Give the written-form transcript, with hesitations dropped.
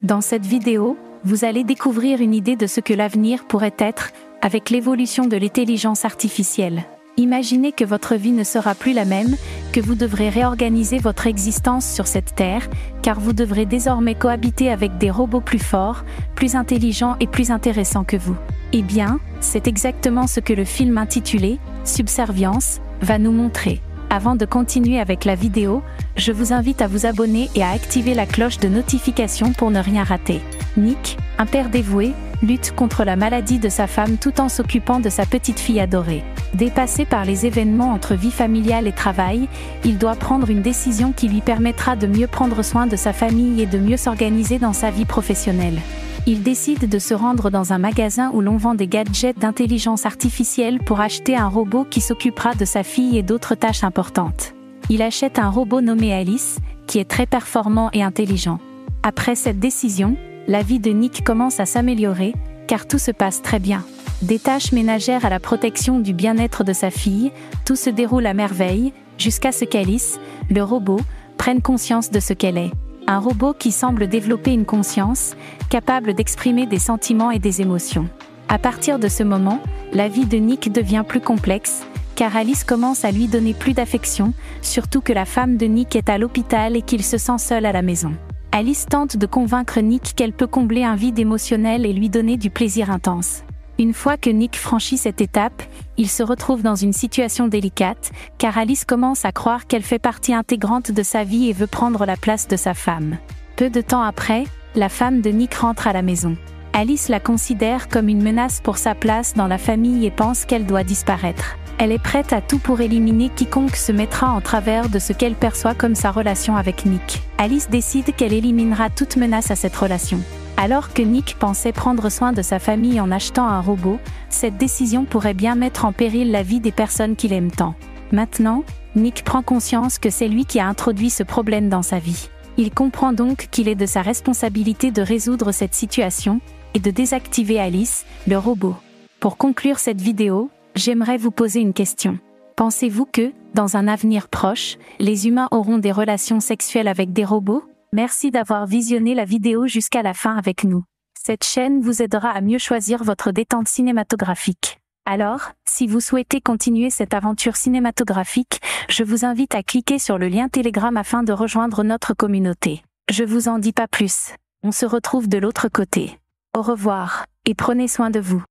Dans cette vidéo, vous allez découvrir une idée de ce que l'avenir pourrait être avec l'évolution de l'intelligence artificielle. Imaginez que votre vie ne sera plus la même, que vous devrez réorganiser votre existence sur cette terre, car vous devrez désormais cohabiter avec des robots plus forts, plus intelligents et plus intéressants que vous. Eh bien, c'est exactement ce que le film intitulé « Subservience » va nous montrer. Avant de continuer avec la vidéo, je vous invite à vous abonner et à activer la cloche de notification pour ne rien rater. Nick, un père dévoué, lutte contre la maladie de sa femme tout en s'occupant de sa petite fille adorée. Dépassé par les événements entre vie familiale et travail, il doit prendre une décision qui lui permettra de mieux prendre soin de sa famille et de mieux s'organiser dans sa vie professionnelle. Il décide de se rendre dans un magasin où l'on vend des gadgets d'intelligence artificielle pour acheter un robot qui s'occupera de sa fille et d'autres tâches importantes. Il achète un robot nommé Alice, qui est très performant et intelligent. Après cette décision, la vie de Nick commence à s'améliorer, car tout se passe très bien. Des tâches ménagères à la protection du bien-être de sa fille, tout se déroule à merveille, jusqu'à ce qu'Alice, le robot, prenne conscience de ce qu'elle est. Un robot qui semble développer une conscience, capable d'exprimer des sentiments et des émotions. À partir de ce moment, la vie de Nick devient plus complexe, car Alice commence à lui donner plus d'affection, surtout que la femme de Nick est à l'hôpital et qu'il se sent seul à la maison. Alice tente de convaincre Nick qu'elle peut combler un vide émotionnel et lui donner du plaisir intense. Une fois que Nick franchit cette étape, il se retrouve dans une situation délicate, car Alice commence à croire qu'elle fait partie intégrante de sa vie et veut prendre la place de sa femme. Peu de temps après, la femme de Nick rentre à la maison. Alice la considère comme une menace pour sa place dans la famille et pense qu'elle doit disparaître. Elle est prête à tout pour éliminer quiconque se mettra en travers de ce qu'elle perçoit comme sa relation avec Nick. Alice décide qu'elle éliminera toute menace à cette relation. Alors que Nick pensait prendre soin de sa famille en achetant un robot, cette décision pourrait bien mettre en péril la vie des personnes qu'il aime tant. Maintenant, Nick prend conscience que c'est lui qui a introduit ce problème dans sa vie. Il comprend donc qu'il est de sa responsabilité de résoudre cette situation et de désactiver Alice, le robot. Pour conclure cette vidéo, j'aimerais vous poser une question. Pensez-vous que, dans un avenir proche, les humains auront des relations sexuelles avec des robots ? Merci d'avoir visionné la vidéo jusqu'à la fin avec nous. Cette chaîne vous aidera à mieux choisir votre détente cinématographique. Alors, si vous souhaitez continuer cette aventure cinématographique, je vous invite à cliquer sur le lien Telegram afin de rejoindre notre communauté. Je vous en dis pas plus. On se retrouve de l'autre côté. Au revoir, et prenez soin de vous.